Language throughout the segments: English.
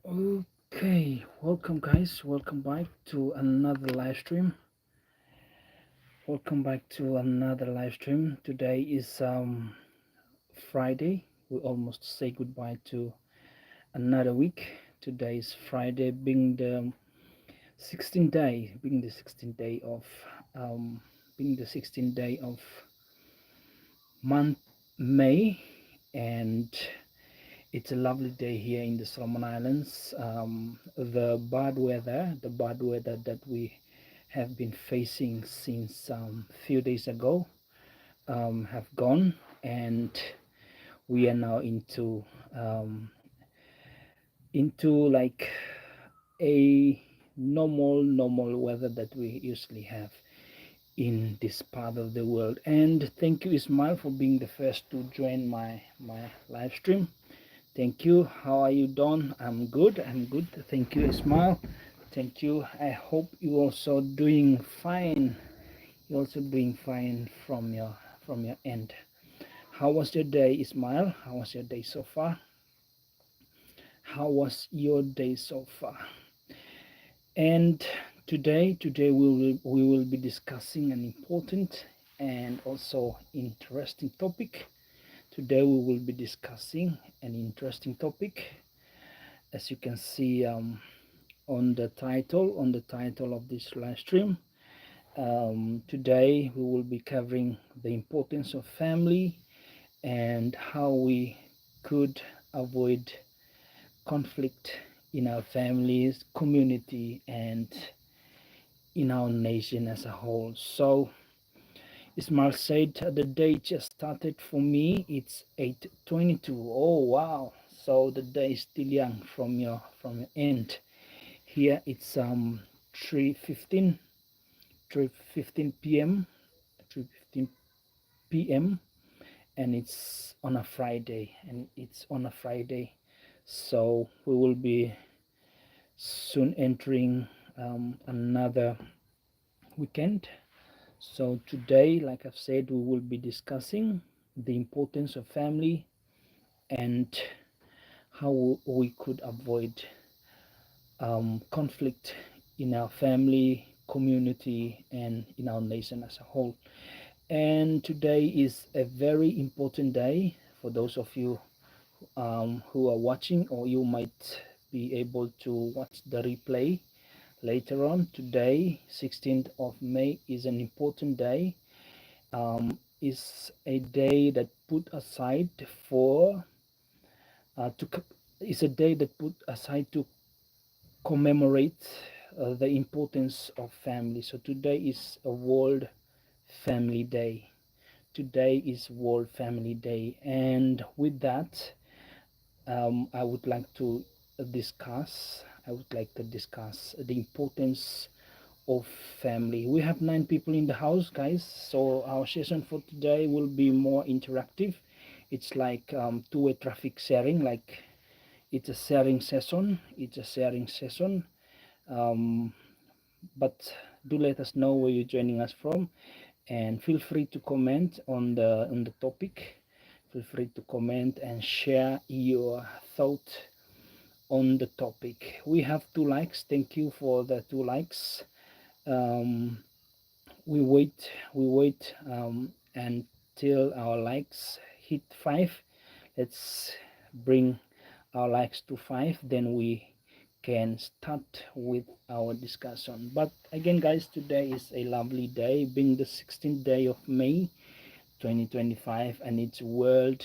Okay, welcome guys. Welcome back to another live stream. Welcome back to another live stream. Today is Friday. We almost say goodbye to another week. Today is Friday, being the 16th day, um being the 16th day of month May, and it's a lovely day here in the Solomon Islands. The bad weather that we have been facing since few days ago have gone, and we are now into like a normal weather that we usually have in this part of the world. And thank you, Ismail, for being the first to join my live stream. Thank you. How are you, Don? I'm good. I'm good. Thank you, Ismail. Thank you. I hope you also doing fine. You're also doing fine from your end. How was your day, Ismail? How was your day so far? How was your day so far? And today we will be discussing an important and also interesting topic. Today we will be discussing an interesting topic, as you can see on the title of this live stream. Today we will be covering the importance of family and how we could avoid conflict in our families, community, and in our nation as a whole. So Ismail said the day just started for me. It's 8:22. Oh wow! So the day is still young from your end. Here it's 3:15 3:15 p.m. 3:15 p.m. and it's on a Friday. So we will be soon entering another weekend. So today, like I've said, we will be discussing the importance of family and how we could avoid conflict in our family, community, and in our nation as a whole. And today is a very important day for those of you who are watching, or you might be able to watch the replay later on. Today, 16th of May, is an important day. Is a day that put aside for to is a day that put aside to commemorate the importance of family. So today is a World Family Day. Today is World Family Day, and with that, I would like to discuss the importance of family. We have 9 people in the house, guys. So our session for today will be more interactive. It's like two-way traffic sharing. Like it's a sharing session. Um, but do let us know where you're joining us from, and feel free to comment on the topic. Feel free to comment and share your thought on the topic. We have 2 likes. Thank you for the 2 likes. um, we wait until our likes hit 5. Let's bring our likes to 5, then we can start with our discussion. But again, guys, today is a lovely day, being the 16th day of May 2025, and it's world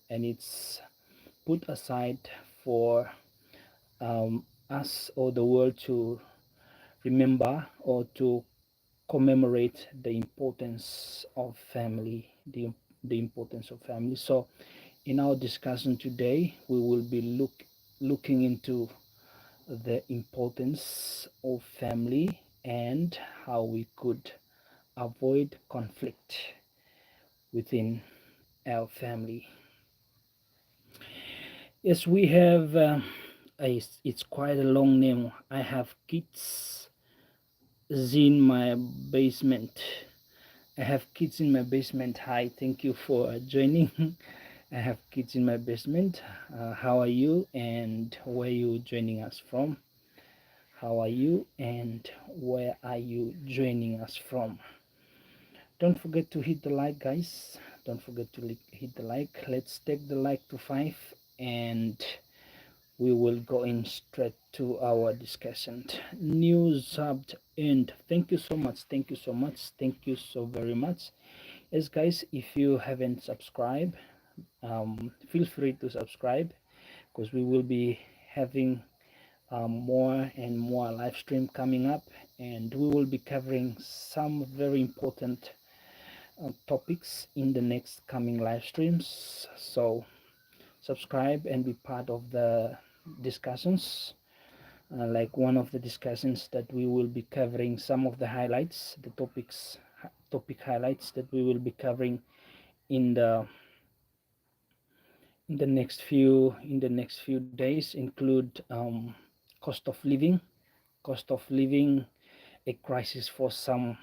and it's put aside for us or the world to remember or to commemorate the importance of family, the importance of family. So in our discussion today, we will be looking into the importance of family and how we could avoid conflict within our family. Yes, we have it's quite a long name. I have kids in my basement. I have kids in my basement. Hi, thank you for joining. I have kids in my basement. How are you and where you joining us from? How are you and where are you joining us from? Don't forget to hit the like, guys. Don't forget to hit the like. Let's take the like to 5 and we will go in straight to our discussion. New subbed and thank you so much. Thank you so much. Thank you so very much. Yes, guys, if you haven't subscribed, feel free to subscribe because we will be having more and more live stream coming up, and we will be covering some very important topics in the next coming live streams. So subscribe and be part of the discussions. Like one of the discussions that we will be covering, some of the highlights, the topic highlights that we will be covering in the next few days include cost of living, a crisis for some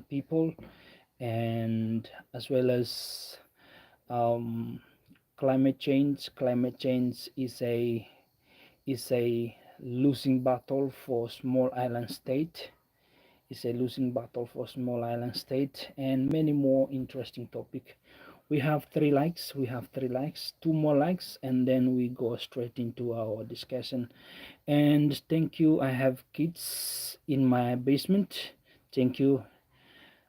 people, and as well as um, climate change. Climate change is a losing battle for small island state. It's a losing battle for small island state, and many more interesting topic. We have three likes, two more likes, and then we go straight into our discussion. And thank you. I have kids in my basement. Thank you.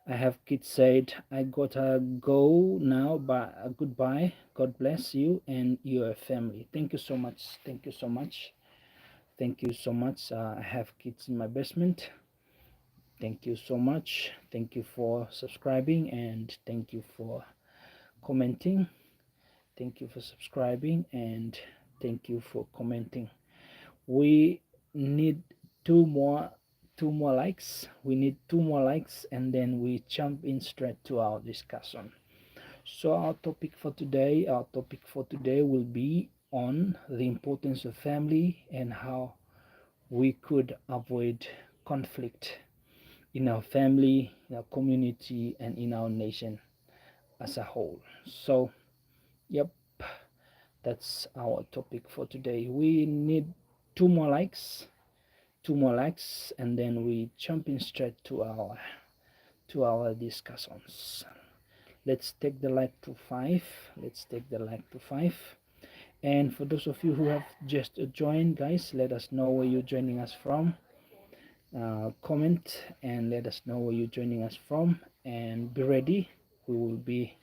I have kids said I gotta go now, but goodbye. God bless you and your family. Thank you so much. Thank you so much. Thank you so much. I have kids in my basement. Thank you so much. Thank you for subscribing and thank you for commenting. Thank you for subscribing and thank you for commenting. We need two more likes. We need two more likes and then we jump in straight to our discussion. So our topic for today will be on the importance of family and how we could avoid conflict in our family, in our community, and in our nation as a whole. So, yep, that's our topic for today. We need two more likes, and then we jump in straight to our discussions. Let's take the like to 5. Let's take the like to 5. And for those of you who have just joined, guys, let us know where you're joining us from. Comment and let us know where you're joining us from, and be ready. We will be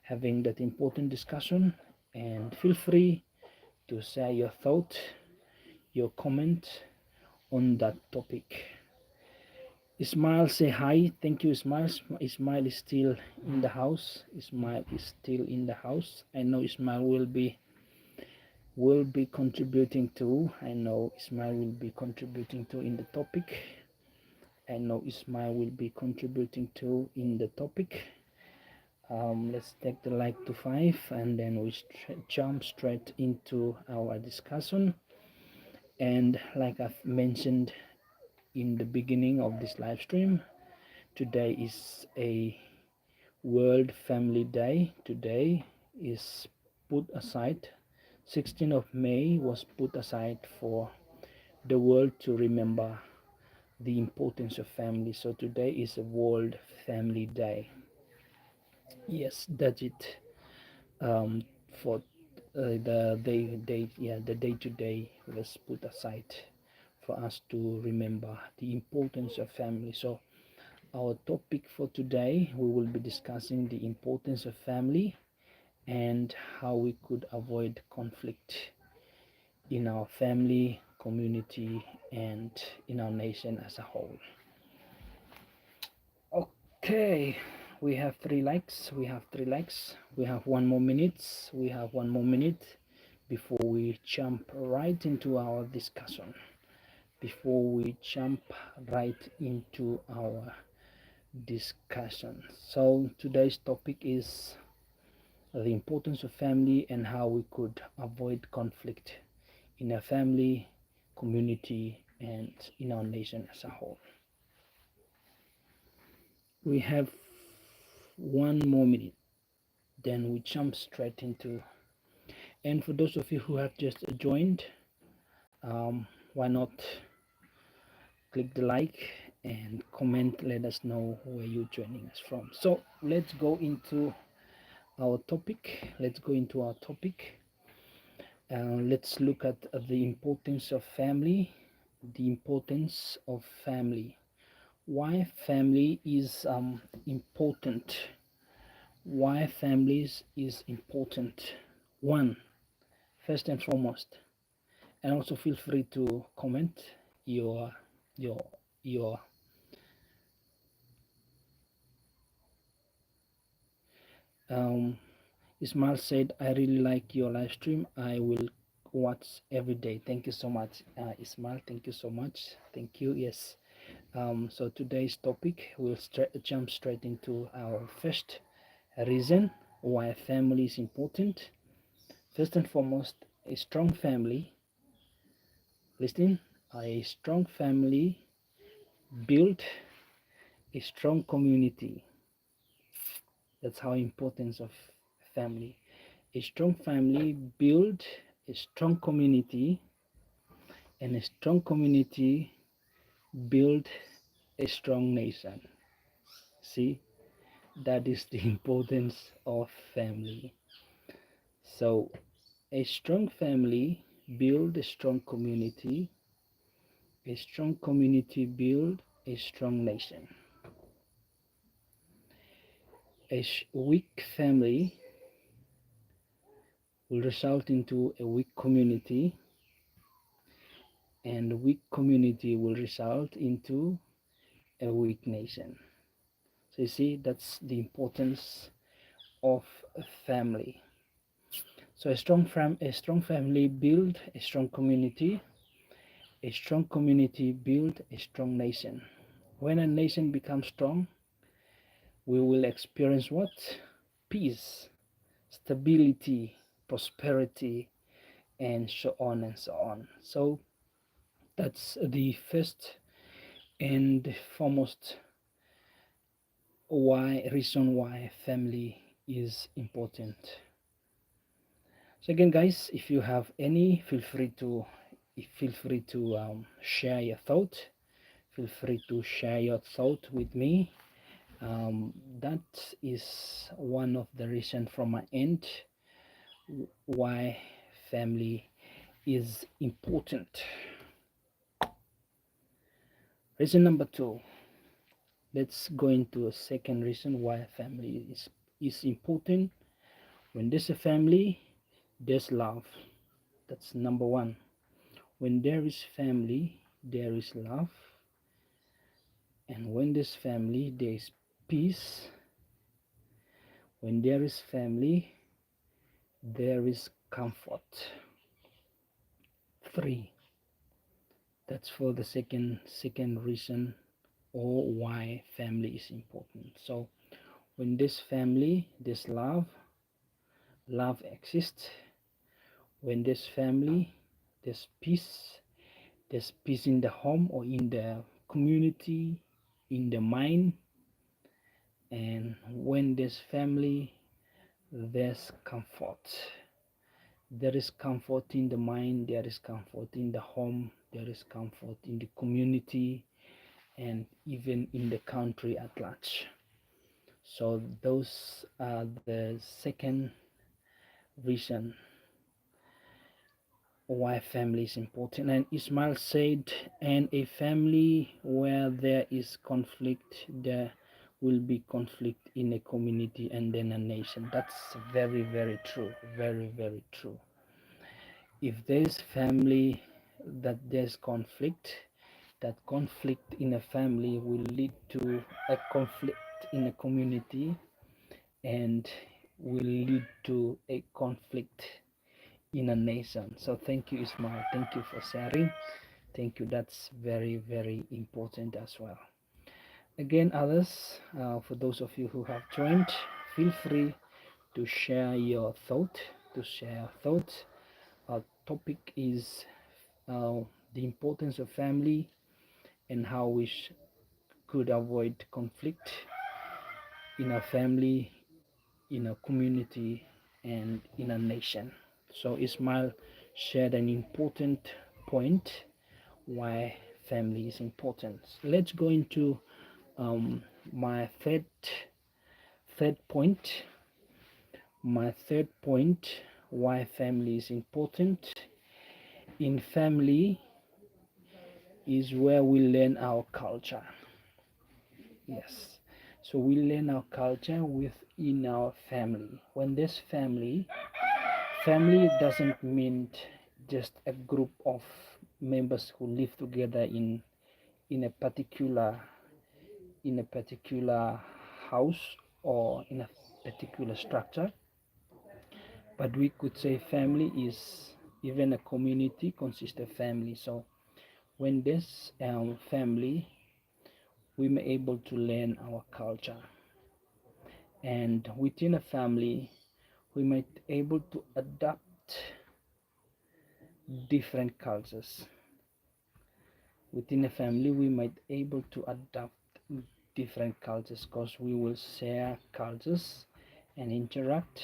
having that important discussion, and feel free to share your thought, your comment on that topic. Ismail, say hi. Thank you, Ismail. Ismail is still in the house. Ismail is still in the house. I know Ismail will be contributing to. I know Ismail will be contributing to in the topic. I know Ismail will be contributing to in the topic. Let's take the like to 5 and then we jump straight into our discussion. And like I've mentioned in the beginning of this live stream, today is a World Family Day. Today is put aside, 16th of May was put aside for the world to remember the importance of family. So today is a World Family Day. Yes, that's it. For the day to day was put aside for us to remember the importance of family. So our topic for today, we will be discussing the importance of family and how we could avoid conflict in our family, community, and in our nation as a whole. Okay, we have 3 likes. We have 3 likes. We have 1 more minute. We have 1 more minute before we jump right into our discussion. Before we jump right into our discussion. So today's topic is the importance of family and how we could avoid conflict in our family, community, and in our nation as a whole. We have 1 more minute. then we jump straight into. And for those of you who have just joined, why not click the like and comment, let us know where you're joining us from. So let's go into our topic. Let's look at the importance of family. Why family is important. Why families is important. One, first and foremost, and also feel free to comment your your Ismail said, I really like your live stream. I will watch every day. Thank you so much, Ismail. Thank you so much. Thank you. Yes. So today's topic, we'll jump straight into our first reason why family is important. First and foremost, a strong family. Listen, a strong family build a strong community. That's how importance of family. A strong family build a strong community, and a strong community build a strong nation. See, that is the importance of family. So a strong family build a strong community, a strong community build a strong nation. A weak family will result into a weak community, and a weak community will result into a weak nation. So you see, that's the importance of a family. So a strong family build a strong community. A strong community build a strong nation. When a nation becomes strong, we will experience what? Peace, stability, prosperity, and so on and so on. So that's the first and foremost reason why family is important. So again, guys, if you have any, feel free to share your thought. Feel free to share your thought with me. That is one of the reasons from my end why family is important. Reason number two. Let's go into a second reason why family is important. When there's a family, there's love. That's number one. When there is family, there is love. And when there's family, there is peace. When there is family, there is comfort. 3. That's for the second reason, or why family is important. So when there's family, there's love exists. When there's family, there's peace in the home or in the community, in the mind. And when there's family, there's comfort. There is comfort in the mind, there is comfort in the home, there is comfort in the community, and even in the country at large. So those are the second reason why family is important. And Ismail said, and a family where there is conflict, there will be conflict in a community and then a nation. That's very, very true. Very, very true. If there's family that there's conflict, that conflict in a family will lead to a conflict in a community, and will lead to a conflict in a nation. So thank you, Ismail. Thank you for sharing. Thank you. That's very, very important as well. Again, others, for those of you who have joined, feel free to share your thought. Our topic is the importance of family and how we could avoid conflict in our family, in a community and in a nation. So Ismail shared an important point why family is important. Let's go into my third point. My third point why family is important. In family is where we learn our culture. Yes. So we learn our culture within our family. When there's family doesn't mean just a group of members who live together in a particular house or in a particular structure, but we could say family is even a community consists of family. So when there's family, we may able to learn our culture, and within a family we might able to adapt different cultures. Within a family we might able to adapt different cultures because we will share cultures and interact,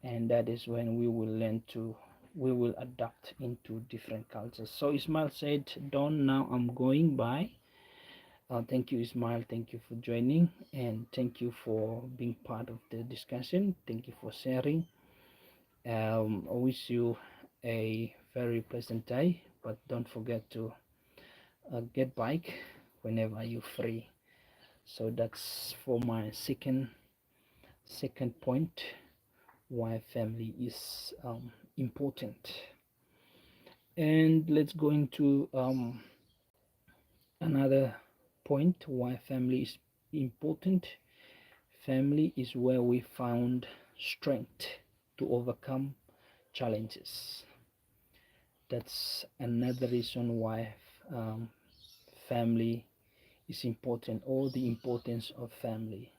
and that is when we will adapt into different cultures. So Ismail said, Don, now I'm going by. Thank you, Ismail. Thank you for joining, and thank you for being part of the discussion. Thank you for sharing. I wish you a very pleasant day, but don't forget to get back whenever you're free. So that's for my second point why family is important. And let's go into another point why family is important. Family is where we found strength to overcome challenges. That's another reason why family is important, or the importance of family.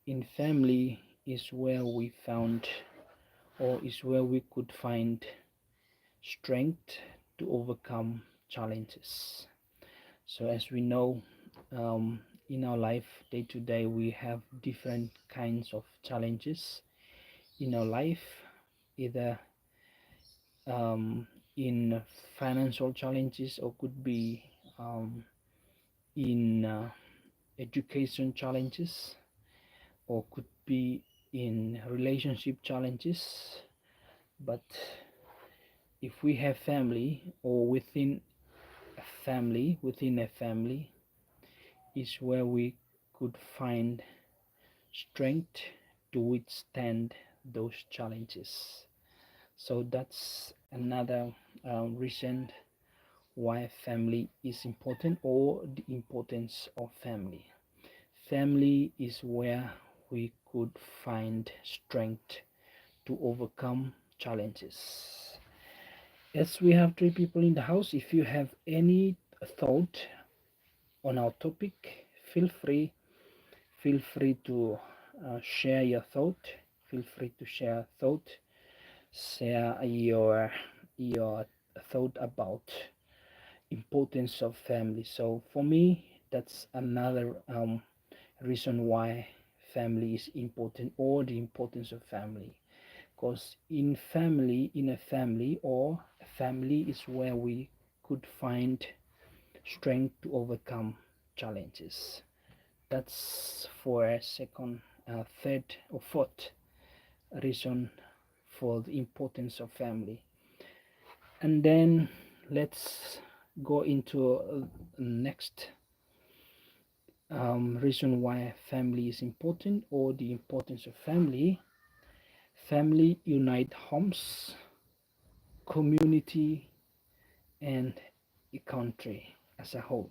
In family is where we found, or is where we could find strength to overcome challenges. So as we know, in our life day to day we have different kinds of challenges in our life, either in financial challenges, or could be in education challenges, or could be in relationship challenges. But if we have family, or within a family is where we could find strength to withstand those challenges. So that's another reason why family is important, or the importance of family. Family is where we could find strength to overcome challenges. As we have three people in the house, if you have any thought on our topic, feel free to share your thought. Feel free to share thought. Share your thought about importance of family. So for me, that's another reason why family is important, or the importance of family. Because in a family, or a family is where we could find strength to overcome challenges. That's for a second, third, or fourth reason for the importance of family. And then let's go into next reason why family is important, or the importance of family. Family unite homes, community, and a country as a whole.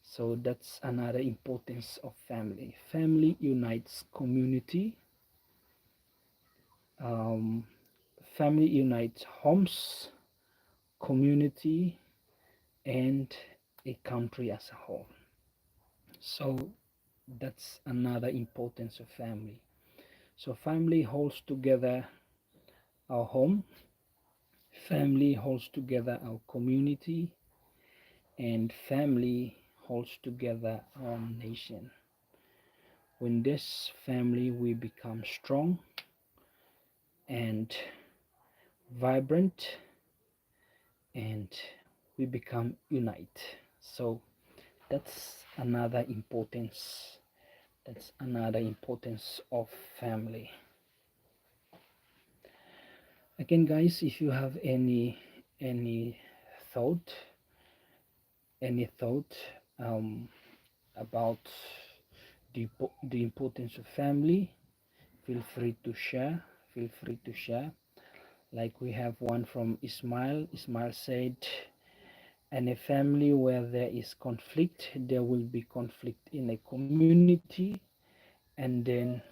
So that's another importance of family. Family unites community, family unites homes, community, and a country as a whole. So that's another importance of family. So family holds together our home, family holds together our community, and family holds together our nation. When this family we become strong and vibrant, and we become unite. So that's another importance. That's another importance of family. Again, guys, if you have any thought, any thought about the importance of family, feel free to share. Feel free to share. Like we have one from Ismail. Ismail said, "In a family where there is conflict, there will be conflict in a community and then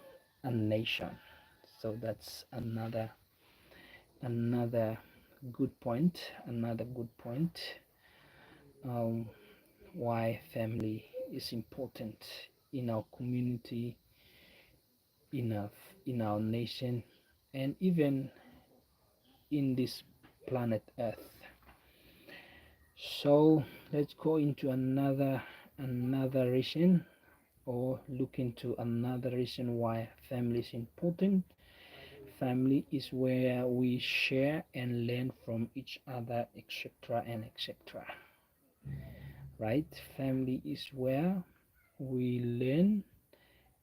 a nation." So that's another good point. Another good point. Um, why family is important in our community, in our nation, and even in this planet Earth. So let's go into another reason, or look into another reason why family is important. Family is where we share and learn from each other, etc. and etc. Right? Family is where we learn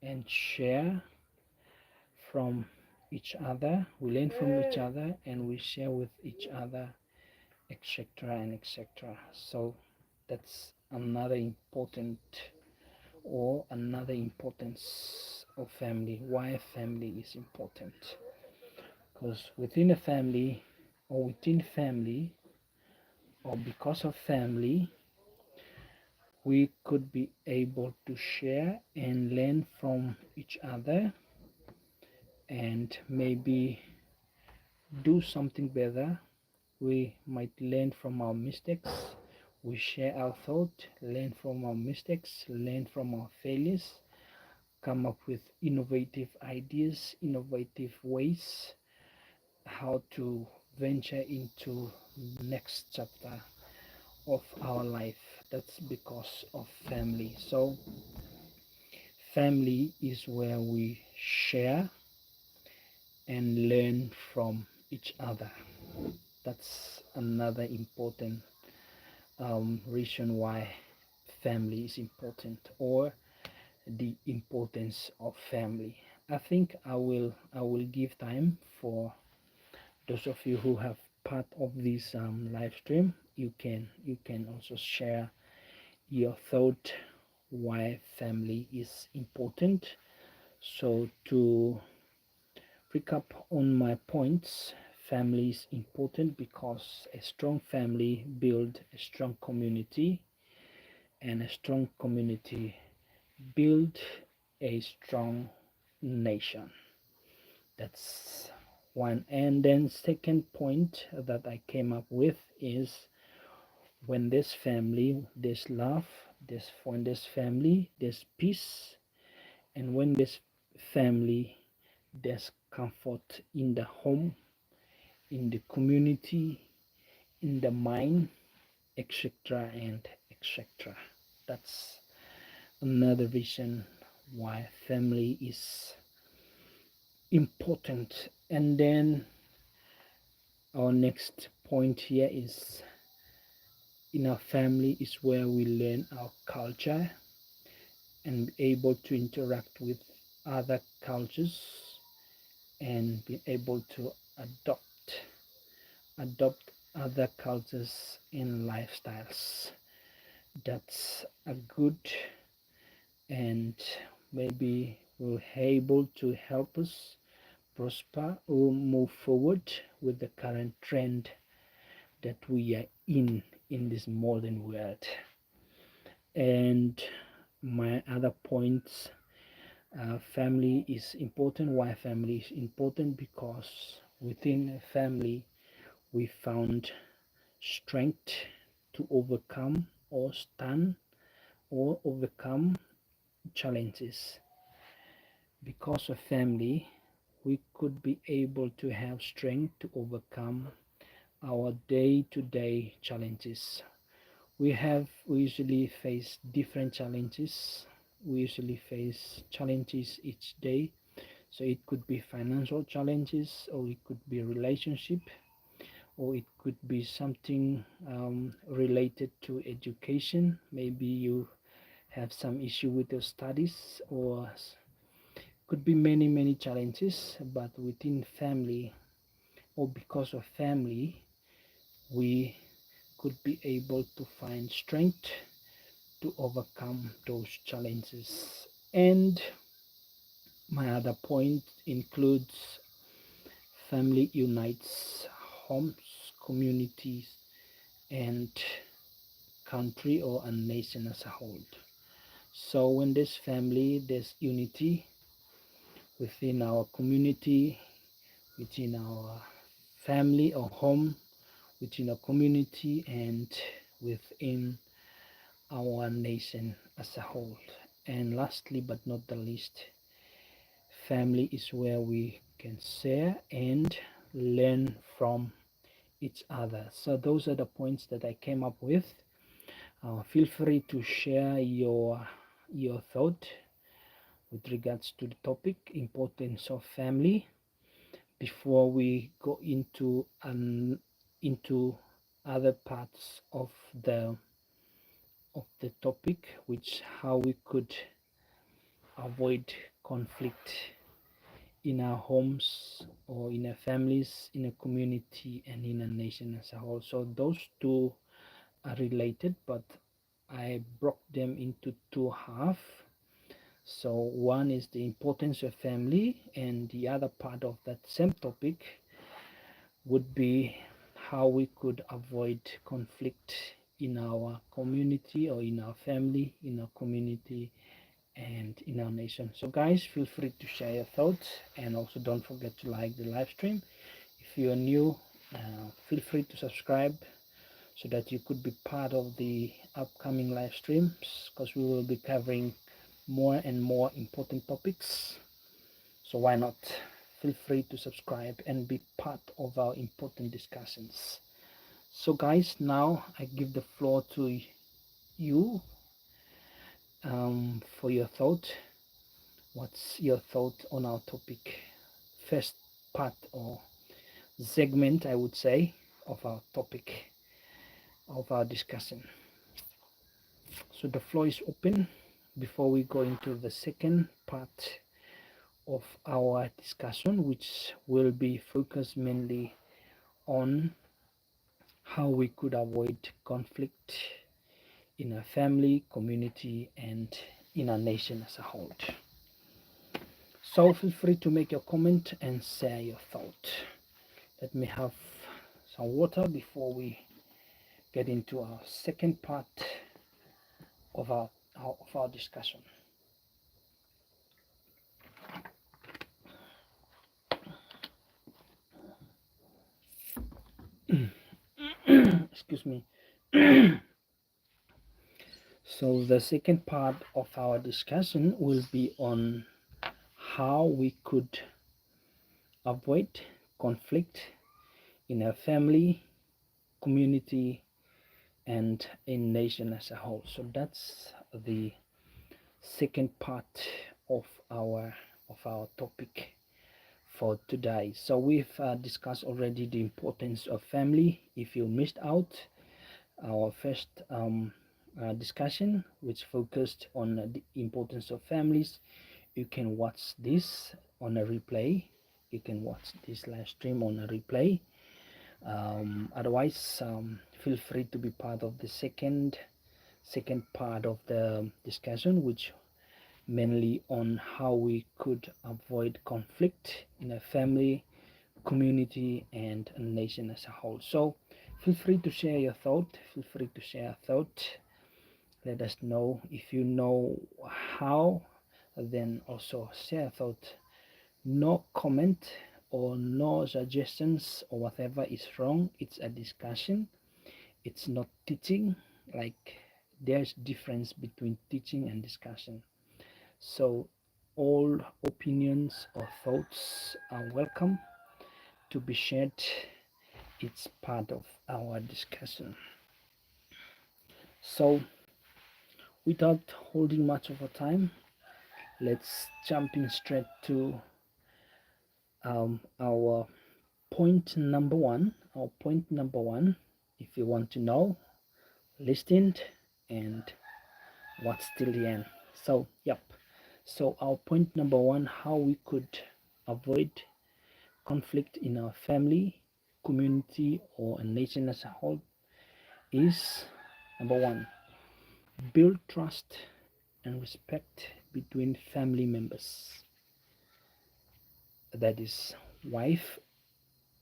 and share from each other. We learn from each other and we share with each other, etc. and etc. So that's another important, or another importance of family. Why family is important? Because within a family, or within family, or because of family, we could be able to share and learn from each other, and maybe do something better. We might learn from our mistakes. We share our thought, learn from our mistakes, learn from our failures, come up with innovative ideas, innovative ways how to venture into next chapter of our life. That's because of family. So family is where we share and learn from each other. That's another important reason why family is important, or the importance of family. I think I will give time for those of you who have part of this live stream. You can also share your thought why family is important. So to recap on my points, family is important because a strong family builds a strong community, and a strong community build a strong nation. That's one. And then second point that I came up with is, when there's family, there's love. When there's family, there's peace. And when there's family, there's comfort in the home, in the community, in the mind, etc. and etc. That's another reason why family is important. And then our next point here is, in our family is where we learn our culture and be able to interact with other cultures, and be able to adopt other cultures and lifestyles. That's a good, and maybe will able to help us prosper or move forward with the current trend that we are in this modern world. And my other points, family is important. Why family is important? Because within a family we found strength to overcome or stand or overcome challenges. Because of family, we could be able to have strength to overcome our day-to-day challenges. We usually face different challenges we usually face challenges each day. So it could be financial challenges, or it could be relationship, or it could be something related to education. Maybe you have some issue with your studies, or could be many challenges. But within family, or because of family, we could be able to find strength to overcome those challenges. And my other point includes family unites homes, communities, and country or a nation as a whole. So when there's family, there's unity within our community, within our family or home, within our community, and within our nation as a whole. And lastly but not the least, family is where we can share and learn from each other. So those are the points that I came up with. Feel free to share your thought with regards to the topic, importance of family, before we go into other parts of the topic, which how we could avoid conflict in our homes, or in our families, in a community, and in a nation as a whole. So those two are related, but I broke them into two halves. So one is the importance of family, and the other part of that same topic would be how we could avoid conflict in our community, or in our family, in our community, and in our nation. So guys, feel free to share your thoughts, and also don't forget to like the live stream. If you are new, feel free to subscribe so that you could be part of the upcoming live streams, because we will be covering more and more important topics. So why not? Feel free to subscribe and be part of our important discussions. So guys, now I give the floor to you for your thought. What's your thought on our topic? First part or segment, I would say, of our topic, of our discussion. So the floor is open before we go into the second part of our discussion, which will be focused mainly on how we could avoid conflict in a family, community, and in a nation as a whole. So feel free to make your comment and share your thought. Let me have some water before we get into our second part of our discussion. Excuse me. So the second part of our discussion will be on how we could avoid conflict in a family, community, and in nation as a whole. So that's the second part of our topic for today. So we've discussed already the importance of family. If you missed out our first discussion, which focused on the importance of families, you can watch this on a replay. You can watch this live stream on a replay. Otherwise, feel free to be part of the second part of the discussion, which mainly on how we could avoid conflict in a family, community, and a nation as a whole. So feel free to share your thought. Feel free to share a thought. Let us know if you know how, then also share a thought. No comment or no suggestions or whatever is wrong. It's a discussion. It's not teaching. Like, there's difference between teaching and discussion. So all opinions or thoughts are welcome to be shared. It's part of our discussion. So without holding much of a time, let's jump in straight to our point number one. Our point number one, if you want to know, listen and watch till the end. So, yep. So, our point number one, how we could avoid conflict in our family, community, or a nation as a whole is number one, build trust and respect between family members. That is, wife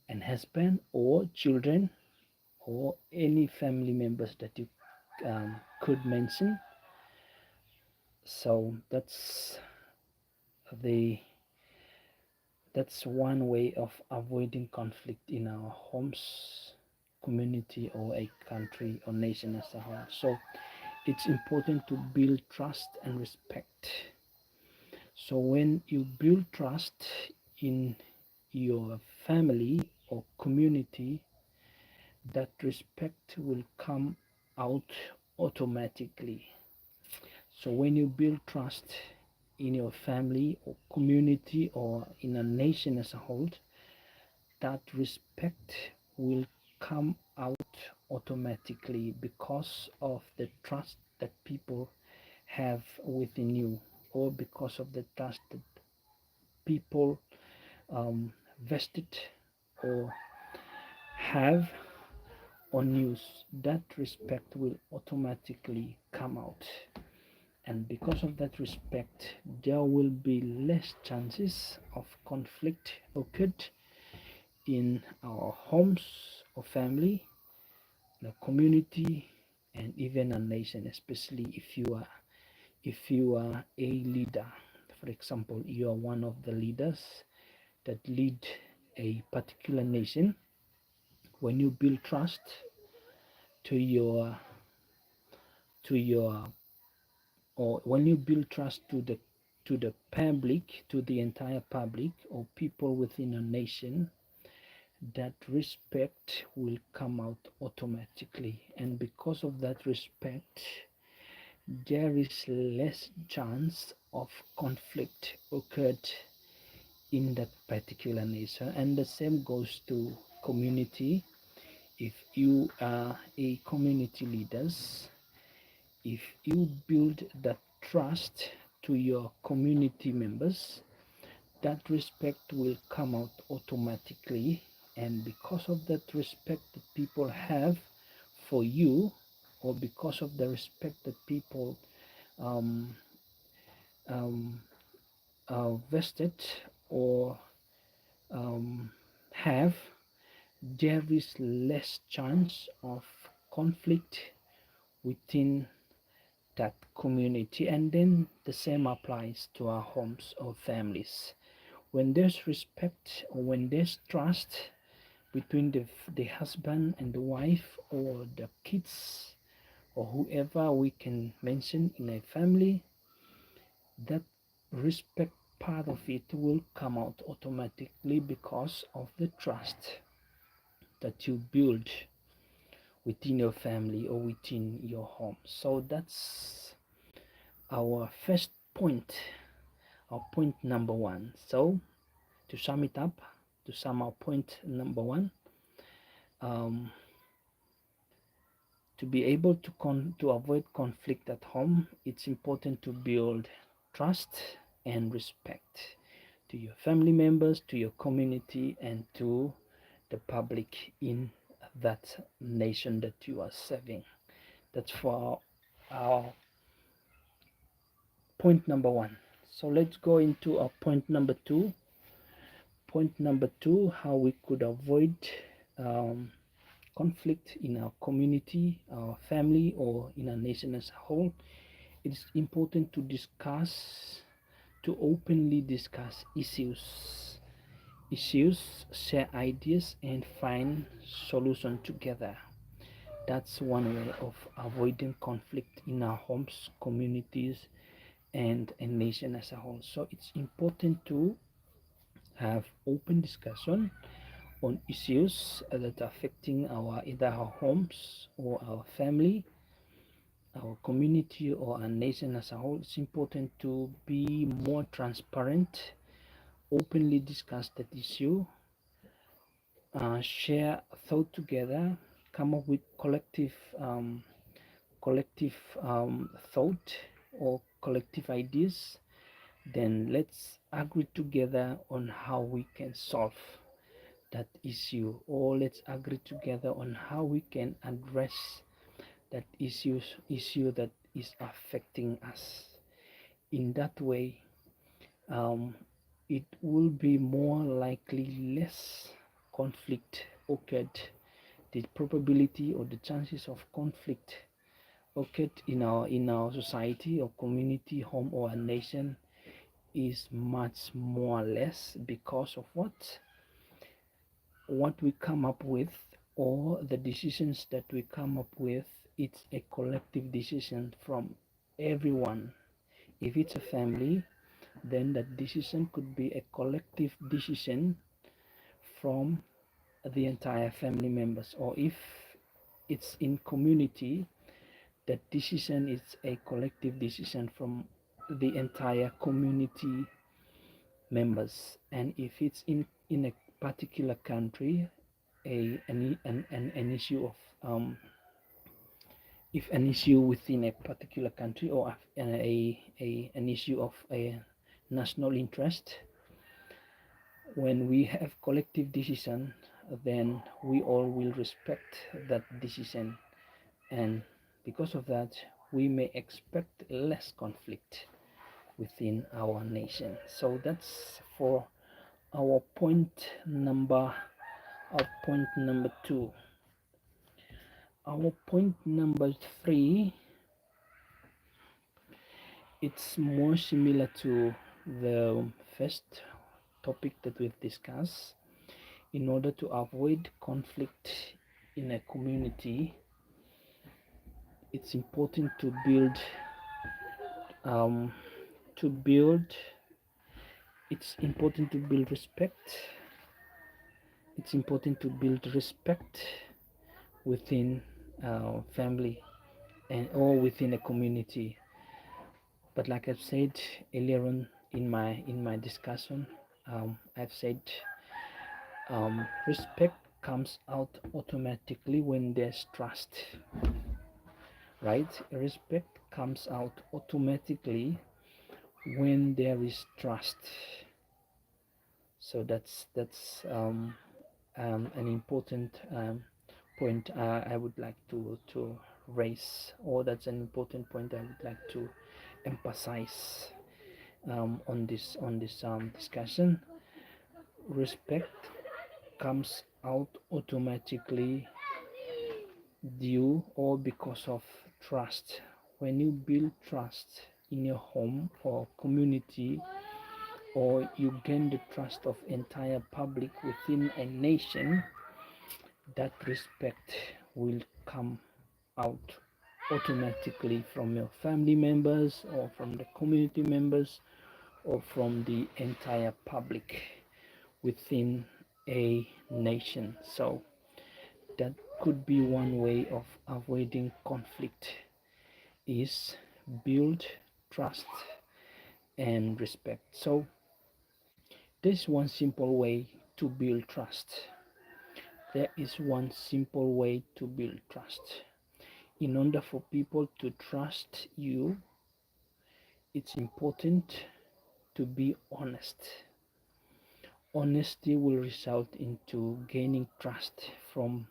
and husband, or children, or any family members that you could mention. So the that's one way of avoiding conflict in our homes, community, or a country or nation as a whole. So it's important to build trust and respect. So when you build trust in your family or community, that respect will come out automatically. So when you build trust in your family or community or in a nation as a whole, that respect will come out automatically because of the trust that people have within you, or because of the trust that people vested or have on you. That respect will automatically come out, and because of that respect there will be less chances of conflict occurred in our homes or family, the community, and even a nation, especially if you are a leader. For example, you are one of the leaders that lead a particular nation. When you build trust to your or when you build trust to the public, to the entire public or people within a nation, that respect will come out automatically, and because of that respect there is less chance of conflict occurred in that particular nation. And the same goes to community. If you are a community leaders, if you build that trust to your community members, that respect will come out automatically. And because of that respect that people have for you, or because of the respect that people um, um, vested or um, have, there is less chance of conflict within that community. And then the same applies to our homes or families. When there's respect or when there's trust between the husband and the wife or the kids or whoever we can mention in a family, that respect part of it will come out automatically because of the trust that you build within your family or within your home. So that's our first point, our point number one. So to sum it up, to sum our point number one, um, to be able to avoid conflict at home, it's important to build trust and respect to your family members, to your community, and to the public in that nation that you are serving. That's for our point number one. So let's go into our point number two. Point number two, how we could avoid um, conflict in our community, our family, or in our nation as a whole. It's important to discuss, to openly discuss issues, share ideas, and find solution together. That's one way of avoiding conflict in our homes, communities, and a nation as a whole. So it's important to have open discussion on issues that are affecting our either our homes or our family, our community or our nation as a whole, it's important to be more transparent, openly discuss that issue, share thought together, come up with collective thought or collective ideas. Then let's agree together on how we can solve that issue, or let's agree together on how we can address that issue that is affecting us. In that way, um, it will be more likely less conflict occurred. The probability or the chances of conflict occurred in our society or community, home or a nation is much more less because of what we come up with, or the decisions that we come up with. It's a collective decision from everyone. If it's a family, then that decision could be a collective decision from the entire family members. Or if it's in community, that decision is a collective decision from the entire community members. And if it's in a particular country, an issue of if an issue within a particular country, or an issue of a national interest, when we have collective decision, then we all will respect that decision, and because of that, we may expect less conflict within our nation. So that's for our point number 2. Our point number 3, it's more similar to the first topic that we've discussed. In order to avoid conflict in a community, it's important to build um, it's important to build respect. It's important to build respect within family and or within a community. But like I've said earlier on in my discussion, I've said respect comes out automatically when there's trust, right? Respect comes out automatically when there is trust. So that's an important point I would like to raise, or that's an important point I would like to emphasize on this discussion. Respect comes out automatically due or because of trust. When you build trust in your home or community, or you gain the trust of entire public within a nation, that respect will come out automatically from your family members, or from the community members, or from the entire public within a nation. So that could be one way of avoiding conflict, is build trust and respect. So there's one simple way to build trust. There is one simple way to build trust. In order for people to trust you, it's important to be honest. Honesty will result into gaining trust from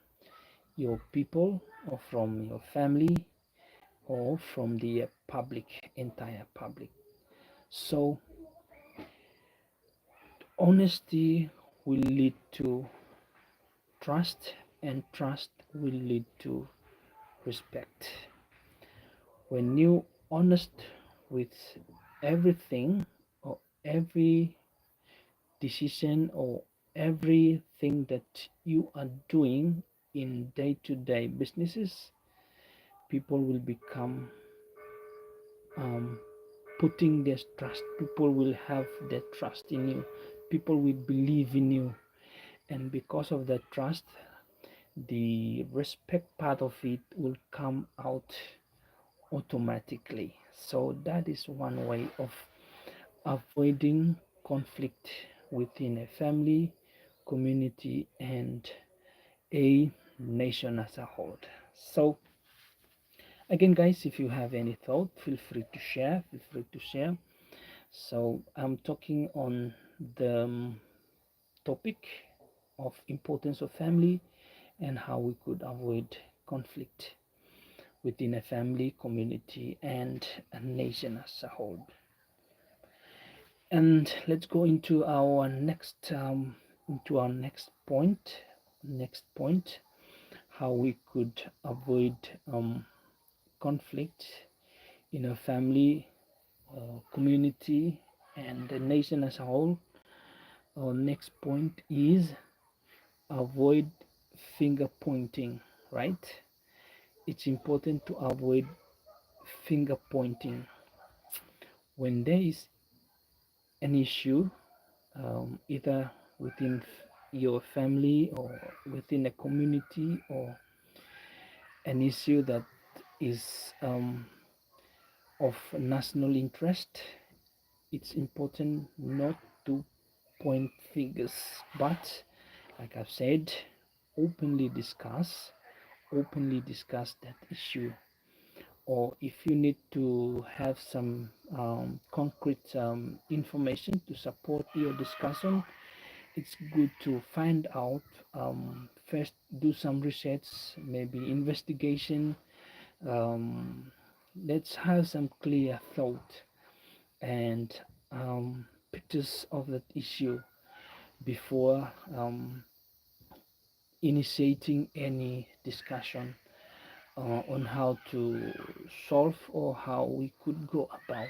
your people, or from your family, or from the entire public. So honesty will lead to trust, and trust will lead to respect. When you honest with everything, or every decision, or everything that you are doing in day-to-day businesses, people will become putting their trust. People will have their trust in you. People will believe in you, and because of that trust, the respect part of it will come out automatically. So that is one way of avoiding conflict within a family, community, and a nation as a whole. So again, guys, if you have any thought, feel free to share. Feel free to share. So I'm talking on the topic of importance of family and how we could avoid conflict within a family, community, and a nation as a whole. And let's go into our next point. Next point, how we could avoid conflict in a family, community, and the nation as a whole. Our next point is avoid finger pointing, right? It's important to avoid finger pointing when there is an issue, either within your family or within a community, or an issue that is of national interest. It's important not to point fingers, but like I've said, openly discuss that issue. Or if you need to have some concrete information to support your discussion, it's good to find out, first, do some research, maybe investigation. um, let's have some clear thought and pictures of that issue before initiating any discussion on how to solve or how we could go about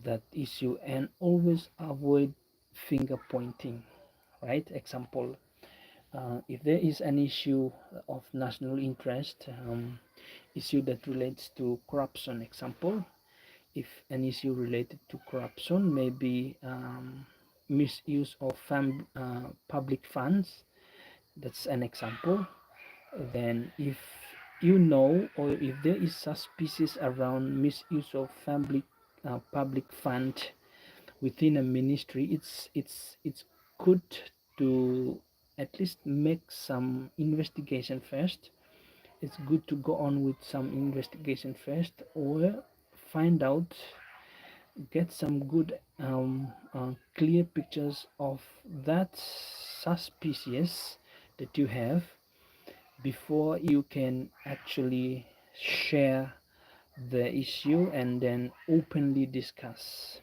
that issue, and always avoid finger pointing, right? Example, if there is an issue of national interest, issue that relates to corruption, example, if an issue related to corruption, maybe misuse of public funds, that's an example. Then if you know, or if there is suspicious around misuse of public fund within a ministry, it's good to at least make some investigation first. It's good to go on with some investigation first, or find out, get some good clear pictures of that suspicious that you have before you can actually share the issue, and then openly discuss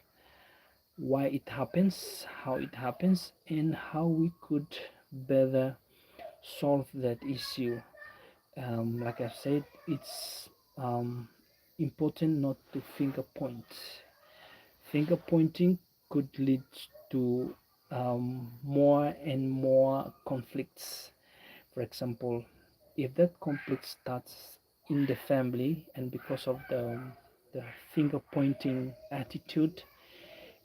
why it happens, how it happens, and how we could better solve that issue. Like I've said, it's important not to finger point. Finger pointing could lead to more and more conflicts. For example, if that conflict starts in the family, and because of the finger pointing attitude,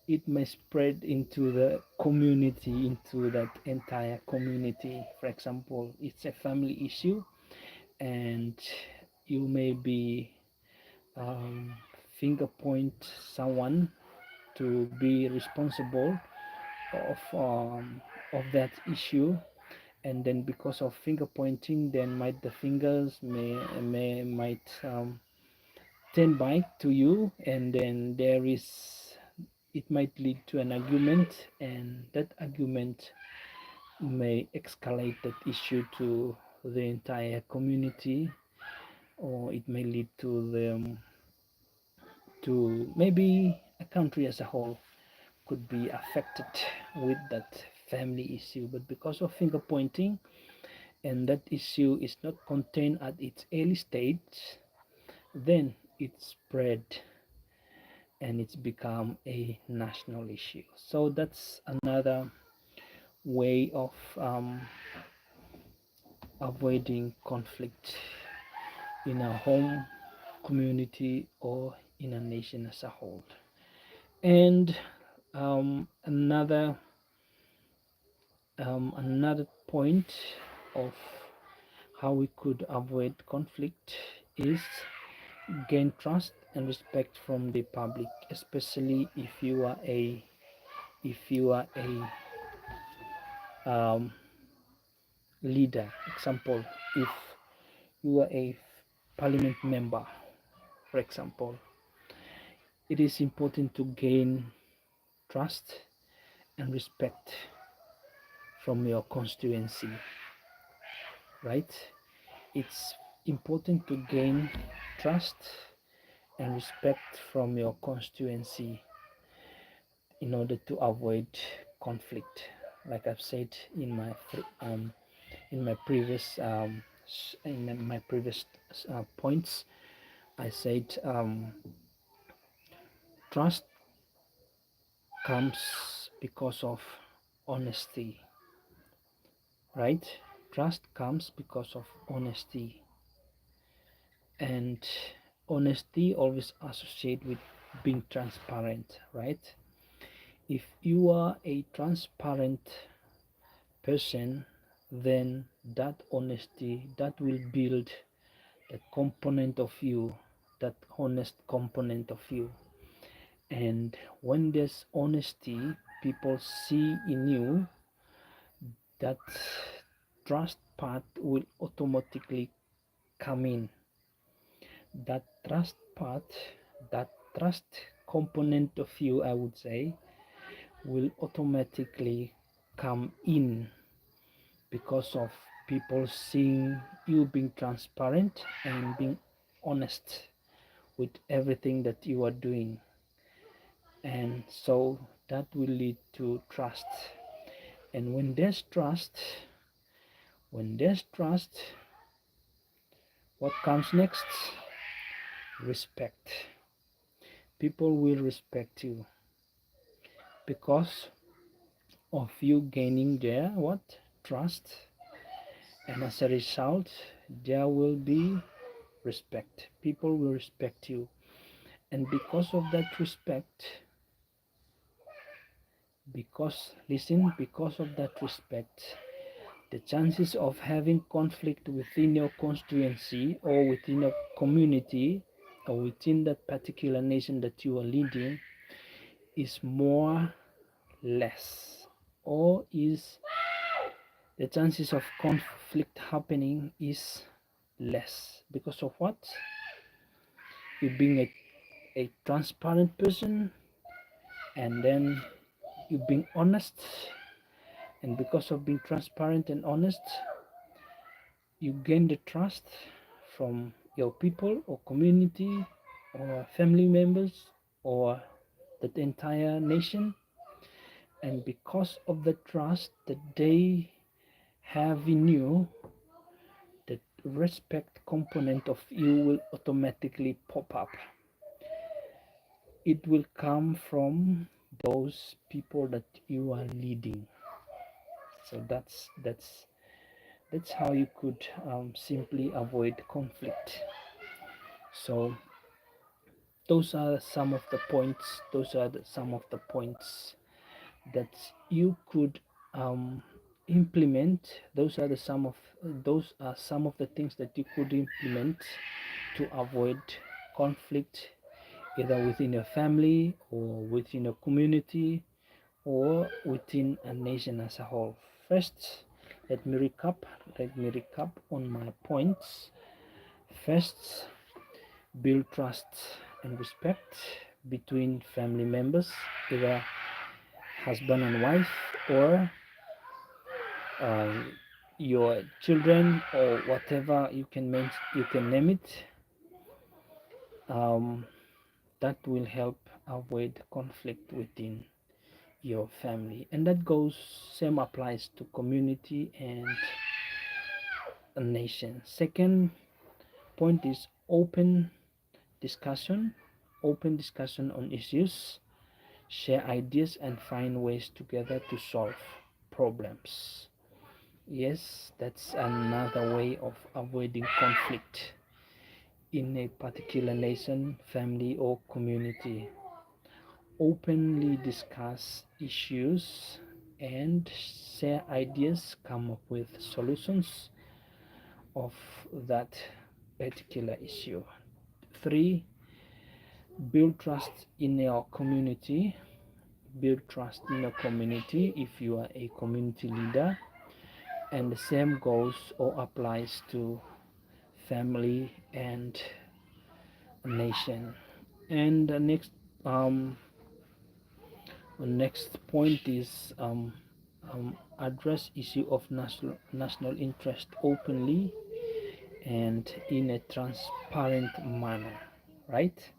it may spread into the community, into that entire community. For example, it's a family issue, and you may be um, finger point someone to be responsible of that issue, and then because of finger pointing, then might the fingers might turn back to you, and then it might lead to an argument, and that argument may escalate that issue to the entire community, or it may lead to maybe a country as a whole could be affected with that family issue. But because of finger pointing, and that issue is not contained at its early stage, then it spread and it's become a national issue. So that's another way of avoiding conflict in a home, community, or in a nation as a whole. And another point of how we could avoid conflict is gain trust and respect from the public, especially if you are a leader. Example, if you are a parliament member, for example, it is important to gain trust and respect from your constituency, right? It's important to gain trust and respect from your constituency in order to avoid conflict. Like I've said in my previous points, I said trust comes because of honesty, right? Trust comes because of honesty, and honesty always associated with being transparent, right? If you are a transparent person, then that honesty, that will build the component of you, that honest component of you. And when there's honesty, people see in you, that trust part will automatically come in. That trust part, that trust component of you, I would say, will automatically come in because of people seeing you being transparent and being honest with everything that you are doing. And so that will lead to trust. And when there's trust, what comes next? Respect. People will respect you because of you gaining their what? Trust. And as a result, there will be respect. People will respect you. And because of that respect, because of that respect, the chances of having conflict within your constituency or within a community or within that particular nation that you are leading is more less, or is the chances of conflict happening is less because of what? You being a transparent person, and then you being honest, and because of being transparent and honest, you gain the trust from your people or community or family members or that entire nation. And because of the trust that they have in you, the respect component of you will automatically pop up. It will come from those people that you are leading. So that's how you could simply avoid conflict. So those are some of the points. Some of the points that you could implement. Those are some of the things that you could implement to avoid conflict, either within your family or within a community or within a nation as a whole. First, let me recap on my points. First, build trust and respect between family members, either husband and wife, or your children, or whatever you can name it. That will help avoid conflict within your family, and that goes same applies to community and a nation. Second point is discussion open discussion on issues, share ideas, and find ways together to solve problems. Yes, that's another way of avoiding conflict in a particular nation, family, or community. Openly discuss issues and share ideas, come up with solutions of that particular issue. 3, build trust in your community. Build trust in your community if you are a community leader, and the same goes or applies to family and nation. And the next point is address issue of national interest openly and in a transparent manner, right?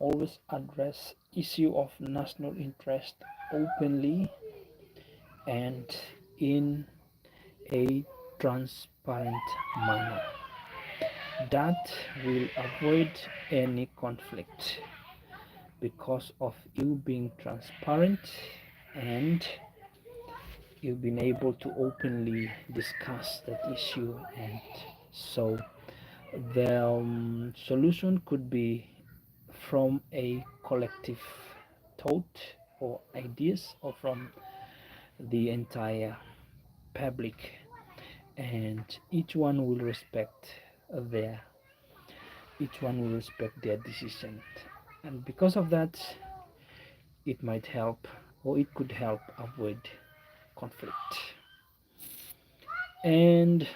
Always address issue of national interest openly and in a transparent manner. That will avoid any conflict because of you being transparent and you've been able to openly discuss that issue. And so the solution could be from a collective thought or ideas, or from the entire public, and their each one will respect their decision. And because of that, it might help, or it could help avoid conflict. And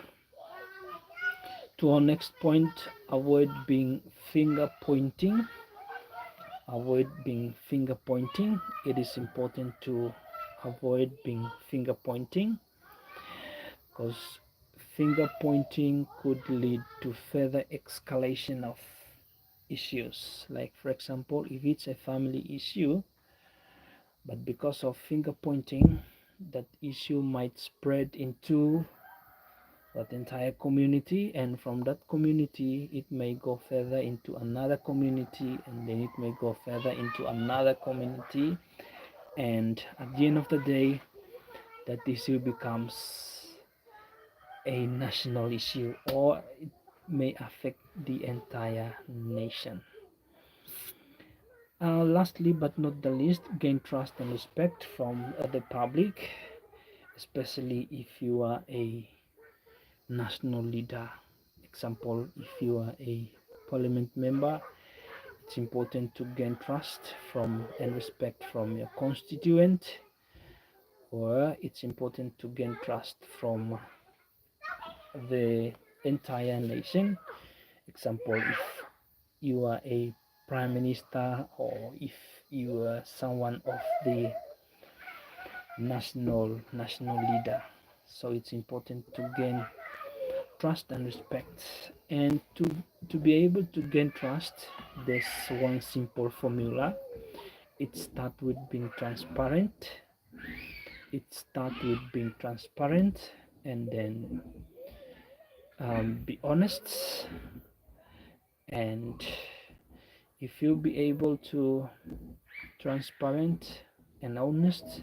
to our next point, avoid being finger pointing. It is important to avoid being finger pointing, because finger pointing could lead to further escalation of issues. Like, for example, if it's a family issue, but because of finger pointing, that issue might spread into that entire community, and from that community it may go further into another community, and then it may go further into another community, and at the end of the day that issue becomes a national issue, or it may affect the entire nation. Lastly but not the least, gain trust and respect from the public, especially if you are a national leader. Example, if you are a parliament member, it's important to gain trust from and respect from your constituent, or it's important to gain trust from the entire nation. Example, if you are a prime minister, or if you are someone of the national leader. So it's important to gain trust and respect. And to be able to gain trust, there's one simple formula. It starts with being transparent. And then be honest. And if you be able to transparent and honest,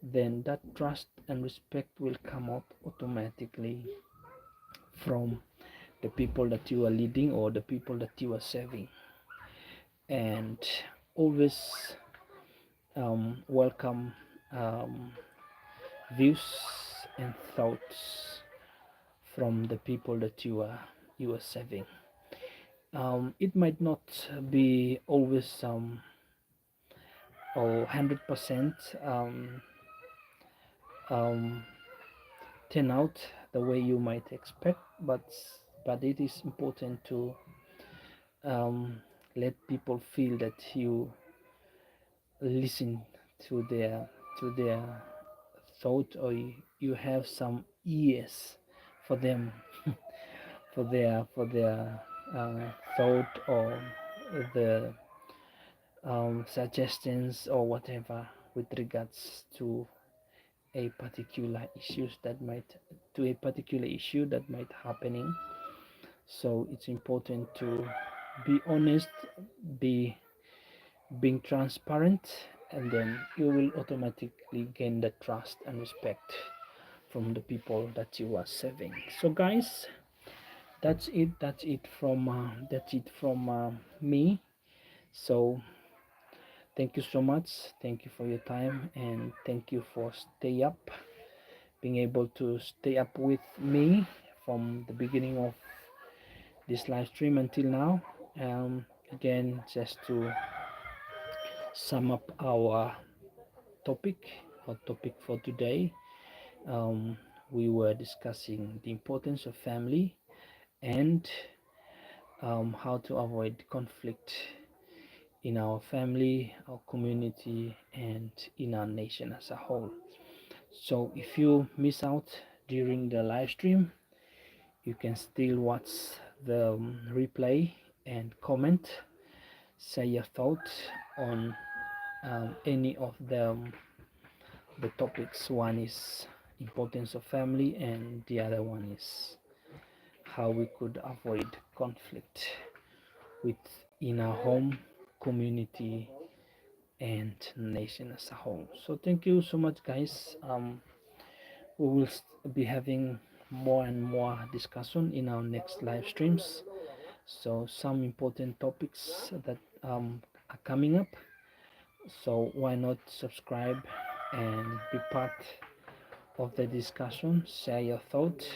then that trust and respect will come up automatically from the people that you are leading or the people that you are serving. And always welcome views and thoughts from the people that you are serving. It might not be always or 100% turn out the way you might expect, but it is important to let people feel that you listen to their thought, or you have some ears for them for their thought, or the suggestions or whatever with regards to a particular issue that might happening. So it's important to be honest, being transparent, and then you will automatically gain the trust and respect from the people that you are serving. So guys, that's it from me. So thank you so much, thank you for your time, and thank you for being able to stay up with me from the beginning of this live stream until now. Again, just to sum up our topic, for today, um, we were discussing the importance of family and how to avoid conflict in our family, our community, and in our nation as a whole. So if you miss out during the live stream, you can still watch the replay and comment, say your thoughts on any of the topics. One is importance of family, and the other one is how we could avoid conflict within our home, community, and nation as a whole. So thank you so much, guys. We will be having more and more discussion in our next live streams. So some important topics that are coming up. So why not subscribe and be part of the discussion? Share your thoughts.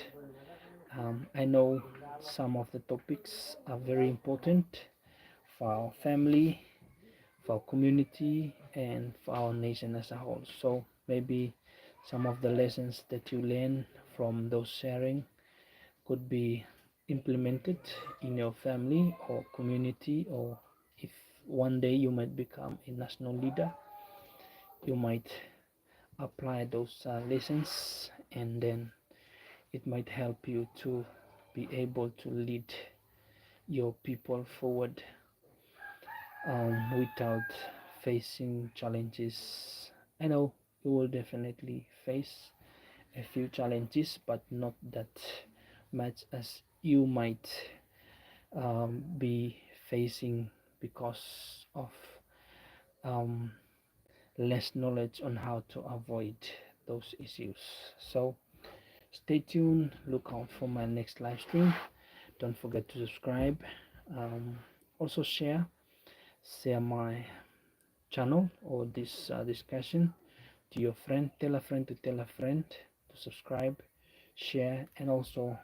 I know some of the topics are very important for our family, for our community, and for our nation as a whole. So maybe some of the lessons that you learn from those sharing could be implemented in your family or community, or if one day you might become a national leader, you might apply those lessons, and then it might help you to be able to lead your people forward without facing challenges. I know you will definitely face a few challenges, but not that much as you might be facing because of um, less knowledge on how to avoid those issues. So stay tuned, look out for my next live stream. Don't forget to subscribe. Also share my channel or this discussion to your friend. Tell a friend to tell a friend to subscribe, share, and also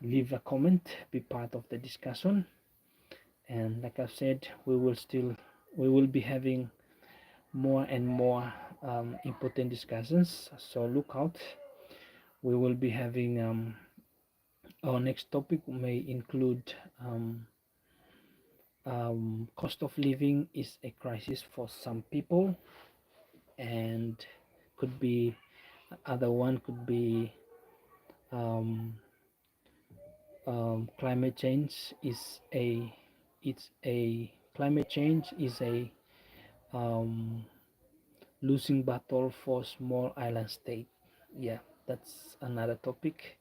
leave a comment, be part of the discussion. And like I said, we will be having more and more important discussions, so look out. We will be having our next topic may include cost of living is a crisis for some people, and could be other one could be um, climate change is a climate change is a um, losing battle for small island state. Yeah, that's another topic.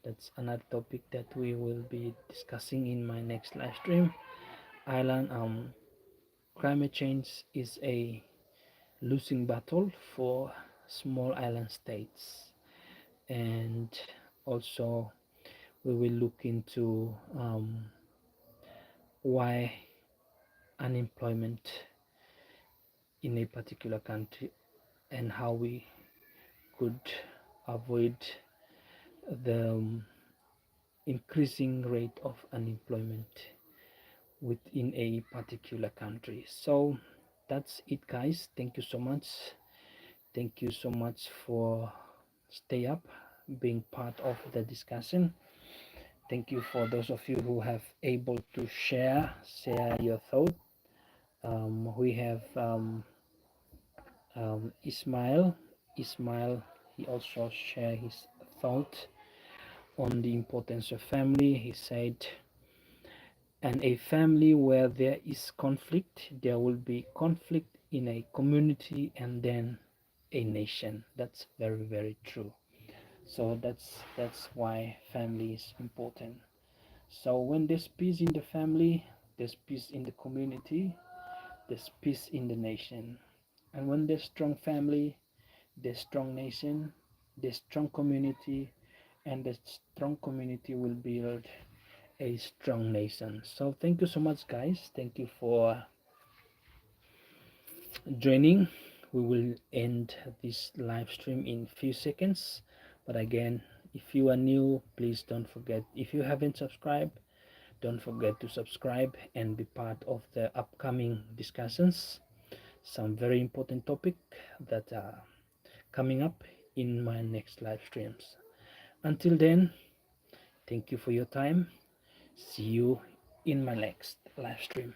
That's another topic that we will be discussing in my next live stream. Island climate change is a losing battle for small island states, and also we will look into why unemployment in a particular country and how we could avoid the increasing rate of unemployment within a particular country. So that's it, guys. Thank you so much. Thank you so much for stay up, being part of the discussion. Thank you for those of you who have able to share your thought. We have Ismail. He also shared his thought on the importance of family. He said, and a family where there is conflict, there will be conflict in a community and then a nation. That's very, very true. So that's why family is important. So when there's peace in the family, there's peace in the community, there's peace in the nation. And when there's strong family, there's strong nation, there's strong community, and the strong community will build a strong nation. So thank you so much, guys. Thank you for joining. We will end this live stream in few seconds, but again, if you are new, please don't forget, if you haven't subscribed, Don't forget to subscribe and be part of the upcoming discussions. Some very important topic that are coming up in my next live streams. Until then, thank you for your time. See you in my next live stream.